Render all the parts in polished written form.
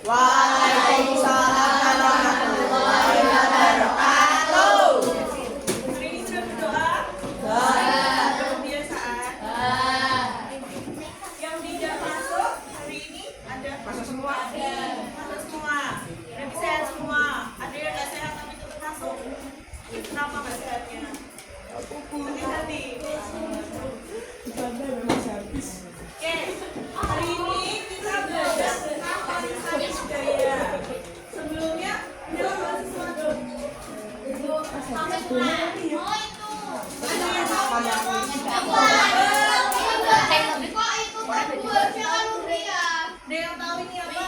Waalaikumsalam warahmatullahi wabarakatuh. Hari ini sudah berdoa? Kebiasaan. Yang tidak masuk hari ini ada? Masuk semua. Masuk semua. Berarti sehat semua. Ada yang nggak sehat tapi tetap masuk. Kenapa nggak sehatnya? Hati-hati. Oke, hari ini kita belajar tentang warisan budaya. Sebelumnya kita bahas sesuatu. Ada yang tahu ini apa? Ada yang tahu ini apa?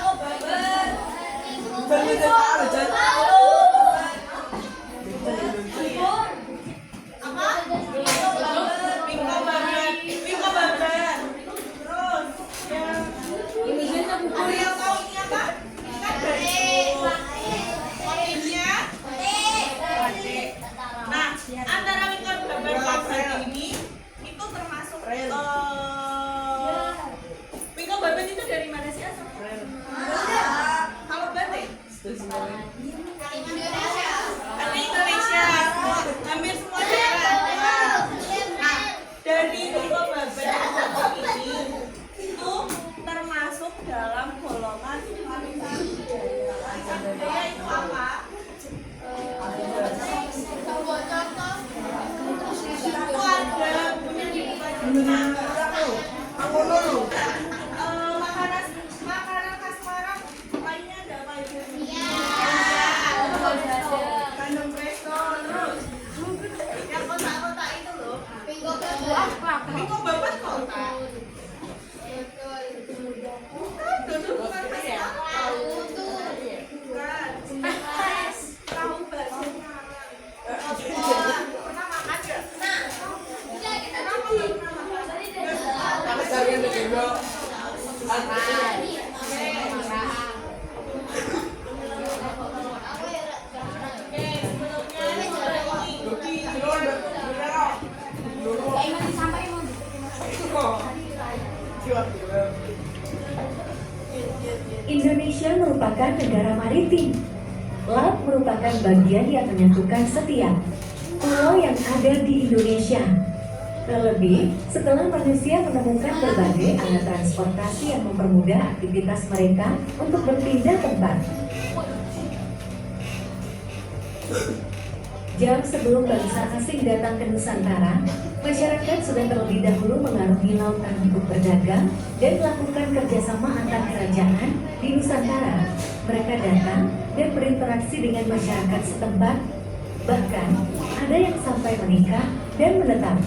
Bingko babat. Terus yang ada yang tahu ini apa? Kan dari motifnya batik. Nah, antara bingko babat dan batik ini itu termasuk bingko babat itu dari mana sih asal? Kalau batik? Ada Indonesia, hampir semua daerah. Nah, dari bingko babat dan batik ini itu termasuk dalam golongan warisan budaya. Warisan budaya itu apa? Itu ada punya di makanan khas Semarang lainnya ada apa aja? Kandung presto, terus yang kotak-kotak itu loh. Bingko babat kotak. Bukan, dodol bukan khas bukan. Tahu bakso Semarang. Pernah makan nggak? Kenapa nggak pernah makan? Indonesia merupakan negara maritim. Laut merupakan bagian yang menyatukan setiap pulau yang ada di Indonesia. Terlebih, setelah manusia menemukan berbagai alat transportasi yang mempermudah aktivitas mereka untuk berpindah tempat. Jauh sebelum bangsa asing datang ke Nusantara, masyarakat sudah terlebih dahulu mengarungi lautan untuk berdagang dan melakukan kerjasama antar kerajaan di Nusantara. Mereka datang dan berinteraksi dengan masyarakat setempat, bahkan ada yang sampai menikah dan menetap.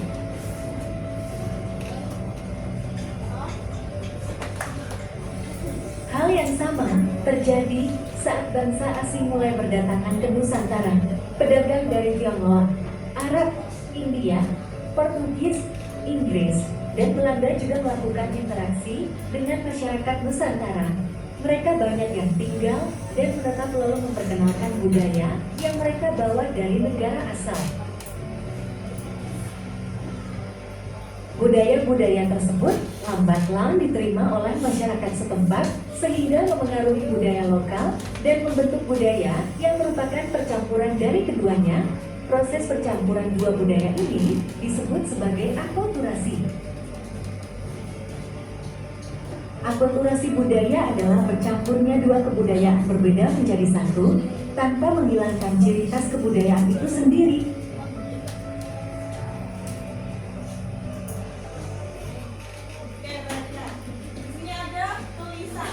Hal yang sama terjadi saat bangsa asing mulai berdatangan ke Nusantara. Pedagang dari Tionghoa, Arab, India, Portugis, Inggris, dan Belanda juga melakukan interaksi dengan masyarakat Nusantara. Mereka banyak yang tinggal dan menetap lalu memperkenalkan budaya yang mereka bawa dari negara asal. Budaya-budaya tersebut lambat laun diterima oleh masyarakat setempat sehingga memengaruhi budaya lokal dan membentuk budaya yang merupakan percampuran dari keduanya. Proses percampuran dua budaya ini disebut sebagai akulturasi. Akulturasi budaya adalah bercampurnya dua kebudayaan berbeda menjadi satu tanpa menghilangkan ciri khas kebudayaan itu sendiri. Ini ada tulisan.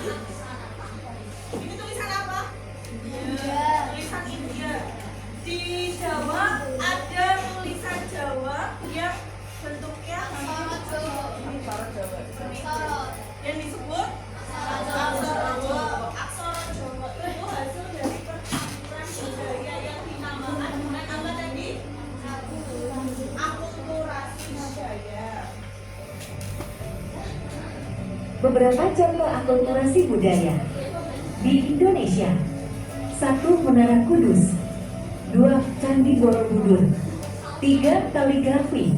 Ini tulisan apa? Tulisan India. Di Jawa ada tulisan Jawa yang bentuknya yang disebut aksara Jawa. Aksara Jawa itu hasil dari percampuran budaya yang dinamakan dengan apa tadi? Akulturasi budaya. Beberapa contoh akulturasi budaya di Indonesia: 1. Menara Kudus, 2. Candi Borobudur, 3. Kaligrafi,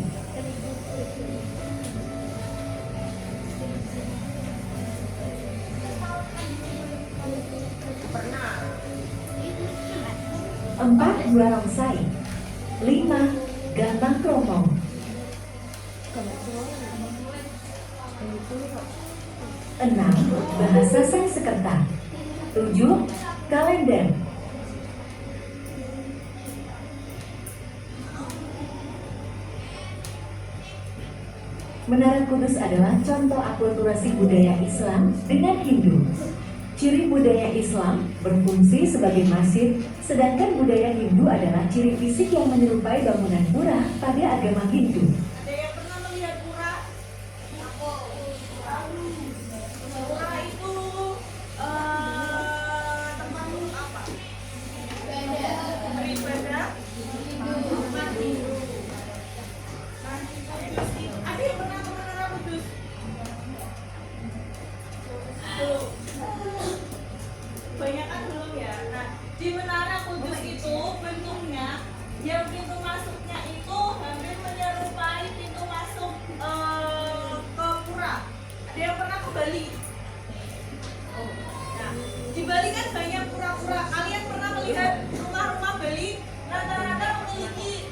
4. Barongsai. 5. Gambang Kromong. 6. Bahasa Sanskerta. 7. Kalender. Menara Kudus adalah contoh akulturasi budaya Islam dengan Hindu. Ciri budaya Islam berfungsi sebagai masjid, sedangkan budaya Hindu adalah ciri fisik yang menyerupai bangunan pura pada agama Hindu. Ada yang pernah melihat pura? Pura itu tempat apa? Beribadah. Tempat Hindu. Ada yang pernah ke Menara Kudus? Belum. Banyak kan belum ya. Nah, di Menara Kudus itu bentuknya yang pintu masuknya itu hampir menyerupai pintu masuk ke pura. Ada yang pernah ke Bali? Nah, di Bali kan banyak pura-pura. Kalian pernah melihat rumah-rumah Bali rata-rata memiliki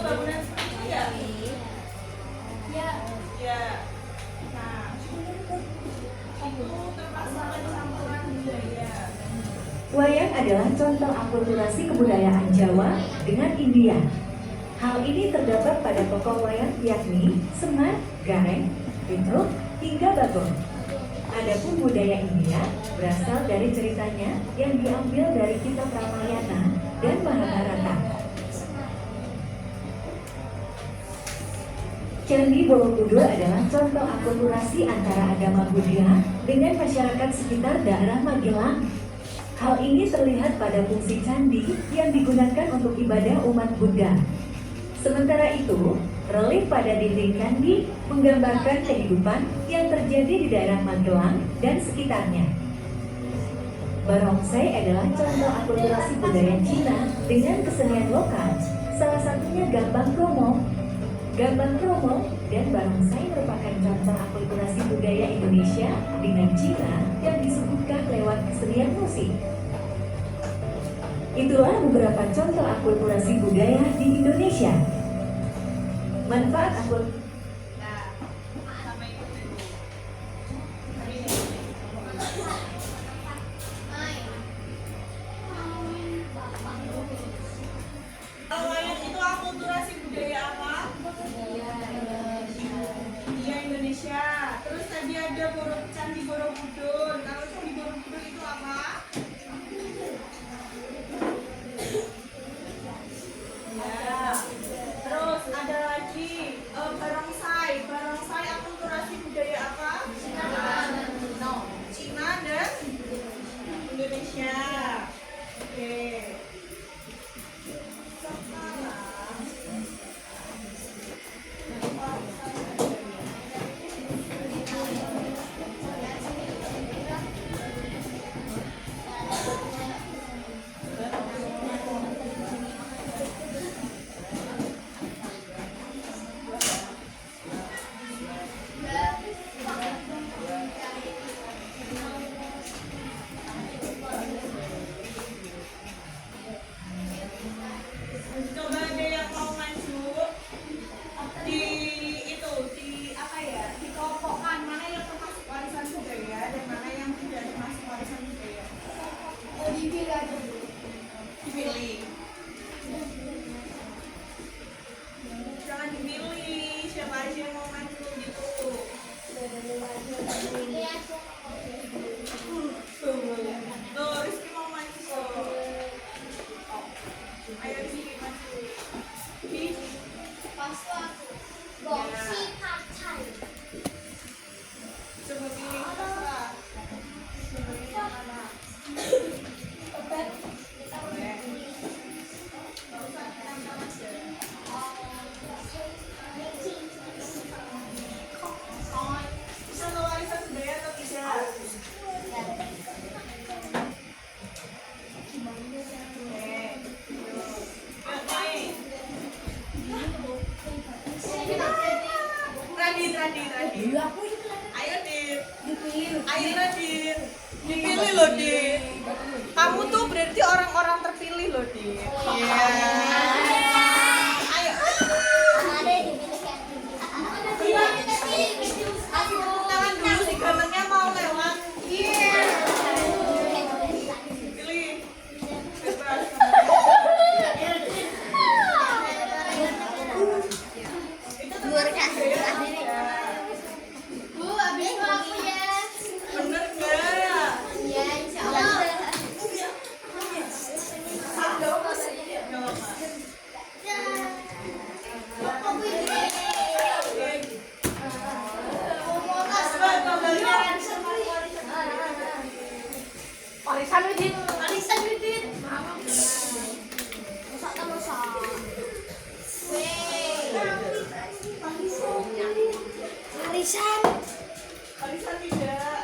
bangunan seperti itu ya? Ya. Nah, itu terpaksa campuran budaya. Wayang adalah contoh akulturasi kebudayaan Jawa dengan India. Hal ini terdapat pada tokoh wayang yakni Semar, Gareng, Pitruk, hingga Bagong. Adapun budaya India berasal dari ceritanya yang diambil dari kitab Ramayana dan Mahabharata. Candi Borobudur adalah contoh akulturasi antara agama Buddha dengan masyarakat sekitar daerah Magelang. Hal ini terlihat pada fungsi candi yang digunakan untuk ibadah umat Buddha. Sementara itu, relief pada dinding candi menggambarkan kehidupan yang terjadi di daerah Magelang dan sekitarnya. Barongsai adalah contoh akulturasi budaya Cina dengan kesenian lokal, salah satunya Gambang Kromong. Gambang Kromong dan Barongsai merupakan contoh akulturasi budaya Indonesia dengan Cina yang disuguhkan lewat kesenian musik. Itulah beberapa contoh akulturasi budaya di Indonesia. Manfaat akulturasi. Kalau wayang itu akulturasi budaya apa? Iya, Indonesia. Terus tadi ada Candi Borobudur. Kalau Candi Borobudur itu apa? Ya. Terus ada lagi Barongsai. Barongsai akulturasi budaya apa? Cina dan Indonesia. Oke. Coba ada yang mau maju di itu di apa ya dikelompokkan mana yang termasuk warisan budaya dan mana yang tidak termasuk warisan budaya. Dipilih aja dulu. Dipilih. Jangan dipilih siapa aja yang mau maju gitu. Tuh Rizky mau maju. Ayo Rizky maju. Coba pilih terserah. Coba pilih mana? Boleh. Nggak usah kita aja. Bisa ke warisan budaya atau tidak? Radit. Ayo Dit. Ayo Radit. Dipilih loh Dit. Kamu tuh berarti orang-orang terpilih pilih loh, Dik. Iya. Ayo. Tangan dulu si gambarnya mau lewat. Pilih. Bebas. Bener nggak? Arisan tidak,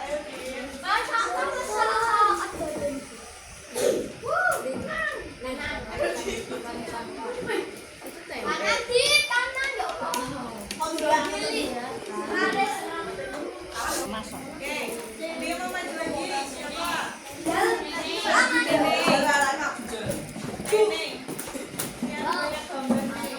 ayo Din. Oke, dia mau maju lagi, siapa? Ini. Yang banyak gambarnya.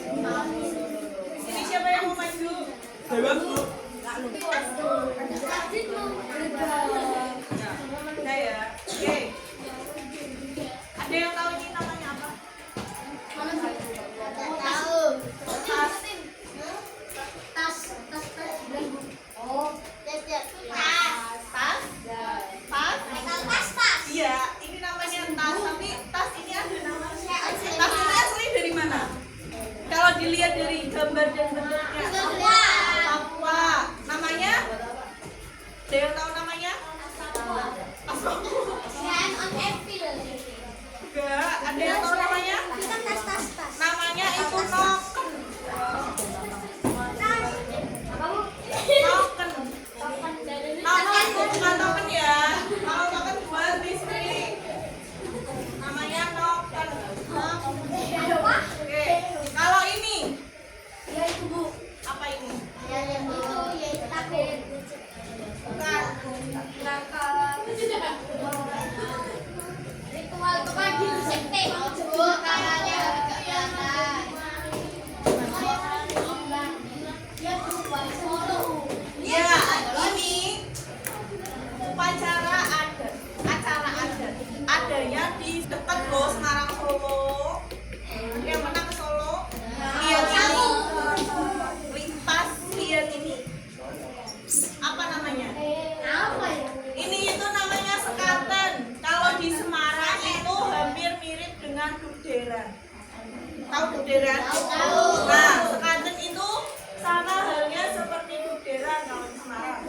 Serah nih. Ini siapa yang mau maju? Nah ya, oke. Ada yang tahu ini namanya apa? Iya, ini namanya tas, tapi tas ini ada namanya. Tas ini asli dari mana? Kalau dilihat dari gambar dan bentuknya, Papua. Namanya? Ada yang tahu namanya? Enggak, ada yang tahu namanya? Namanya itu noken. Noken. Noken bukan token ya. Kalau token buat listrik. Namanya noken. Oke, kalau ini apa ini? Bukan. Ya, ini upacara adat, acara adat. Adanya di dekat loh Semarang Solo. Yang pernah ke Solo? Lihat ini. Lintas lihat ini. Apa namanya? Ini itu namanya sekaten. Kalau di Semarang itu hampir mirip dengan duderan. Tahu duderan? Nah, sekaten itu sama halnya seperti duderan kalau di Semarang.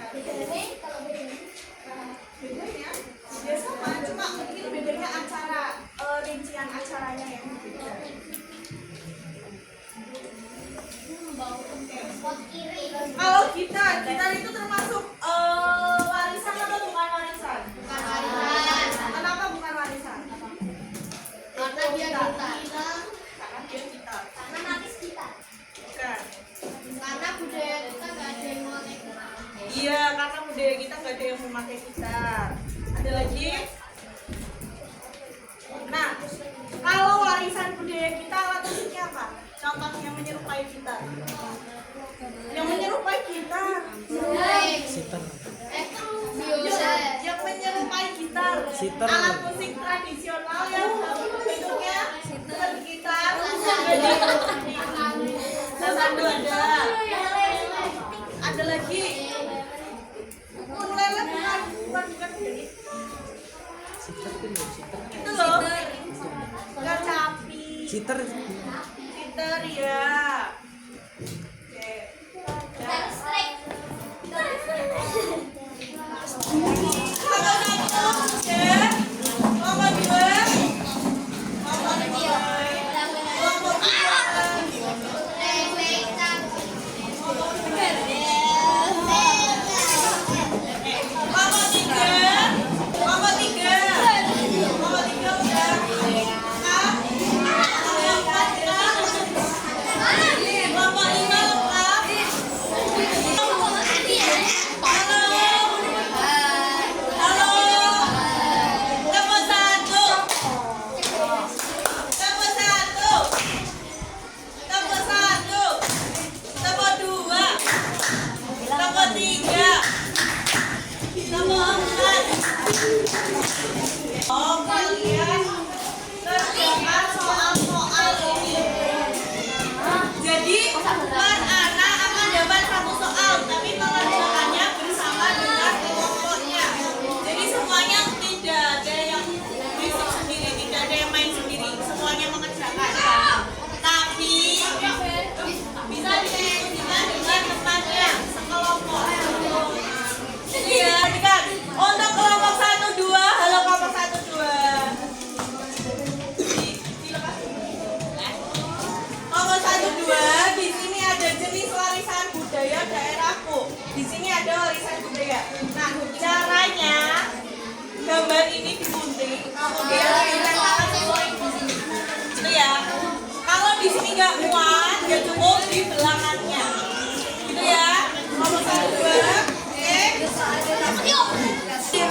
Oke. Bedanya? Ya sama, cuma mungkin bedanya acara rincian acaranya yang berbeda. Kalau gitar itu termasuk warisan atau bukan warisan? Kenapa bukan warisan? Karena dia gitar. Bukan. Karena budaya kita nggak ada yang memakai. Iya, karena budaya kita nggak ada yang memakai gitar. Ada lagi? Nah, kalau warisan budaya kita alat musiknya apa? Contoh yang menyerupai gitar. Yang menyerupai gitar. Yang menyerupai gitar. Alat musik tradisional yang bentuknya seperti gitar. Satu ada. Ada lagi. Itu loh. Kecapi. Citer. Citer ya. Oke. Oh, kalian kerjakan soal-soal ini. Jadi, per anak akan dapat satu soal, tapi mengerjakannya bersama dengan kelompoknya. Jadi semuanya tidak ada yang berisik sendiri, tidak ada yang main sendiri, semuanya mengerjakan. Tapi bisa didiskusikan dengan temannya sekelompok. Iya, kan? Untuk kelompok 1, 2, halo kelompok 1, 2. Kelompok 1, 2, di sini ada jenis warisan budaya daerahku. Di sini ada warisan budaya. Nah, caranya gambar ini digunting, kemudian ditempelkan sesuai di sini. Itu ya. Kalau di sini nggak muat, ya cukup di belakangnya. Gitu ya. Kelompok 1, 2. 34,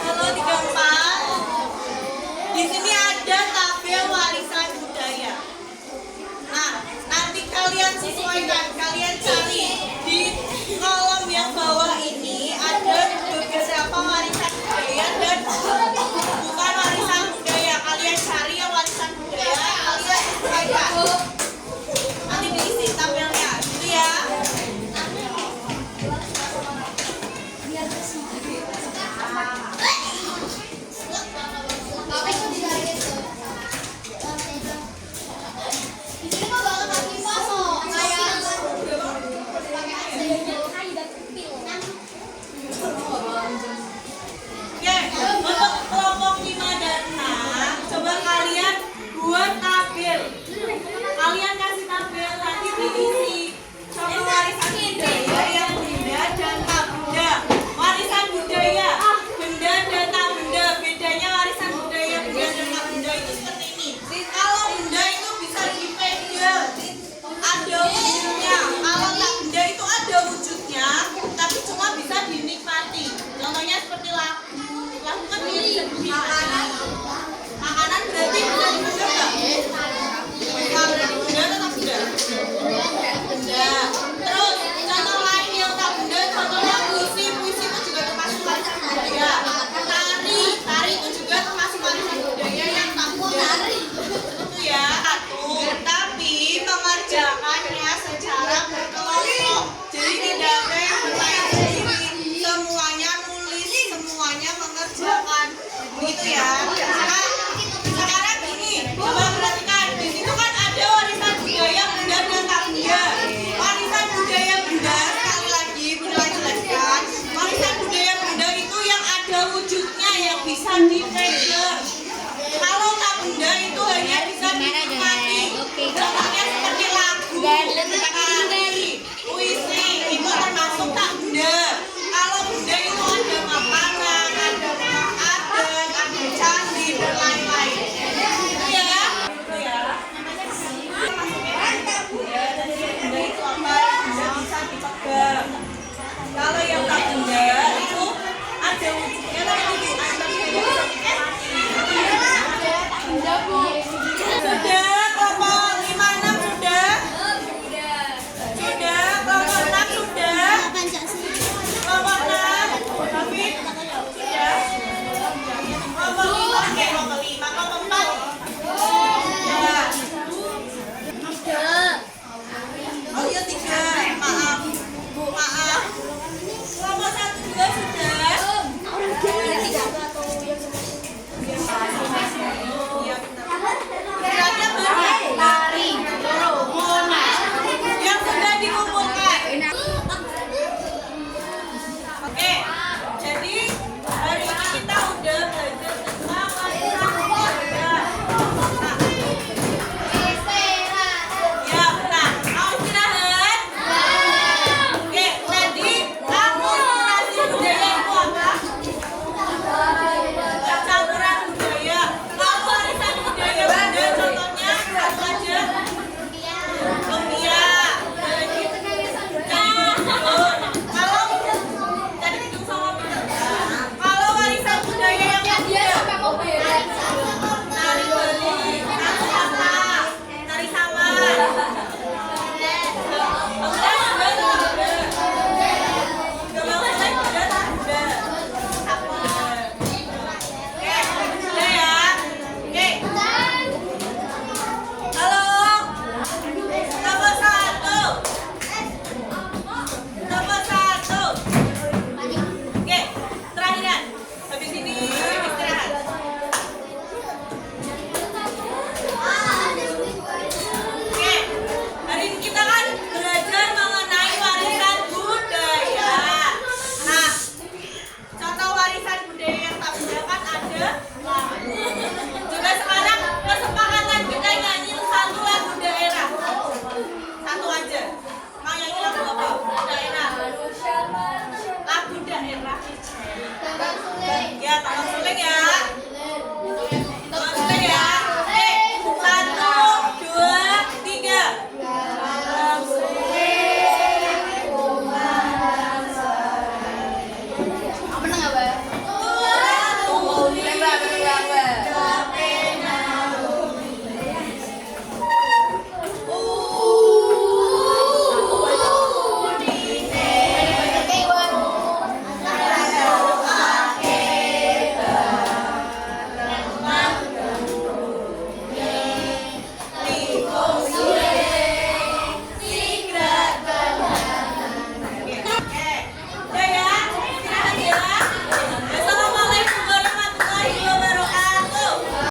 halo 34. Di sini ada tabel warisan budaya. Nah, nanti kalian sesuaikan, kalian cari di kolom yang bawah ini ada beberapa warisan budaya dan bukan warisan budaya. Kalian cari yang warisan budaya, kalian sesuaikan. Nanti diisi tabelnya, gitu ya. Oke, untuk kelompok 5 dan 6, coba kalian buat tabel. Kalian kasih tabel, nanti diisi contoh warisan budaya yang benda dan tak benda. Warisan budaya, benda dan tak benda. Bedanya warisan budaya, benda dan tak benda itu seperti ini. Kalau benda itu bisa dipegang, ada wujudnya. Kalau tak benda itu ada wujudnya, tapi cuma bisa dinikmati. Contohnya seperti lagu. Lagu kan bisa makanan. Makanan berarti bisa dipegang nggak? Bukan berarti benda atau tak benda? Benda. Terus contoh lain yang tak benda, contohnya puisi. Puisi itu juga termasuk warisan budaya. Tari itu juga termasuk warisan budaya yang tak benda. Itu ya. Tapi mengerjakannya secara berkelompok. Jadi tidak ada yang bermain sendiri. Semuanya nulis, semuanya mengerjakan. Gitu ya. Nah, sekarang gini, coba perhatikan. Di situ kan ada warisan budaya benda dan tak benda. Warisan budaya benda, sekali lagi Bunda jelaskan. Warisan budaya benda itu yang ada wujudnya, yang bisa dipegang. Kalau tak benda itu hanya bisa dinikmati. Contohnya seperti lagu, tari, puisi, itu termasuk tak benda. Kalau benda itu ada makanan, ada rumah adat, ada candi dan lain-lain. Itu ya, itu ya. Tak benda, dan benda itu apa? Benda bisa dipegang. Kalau yang tak benda itu ada wujud.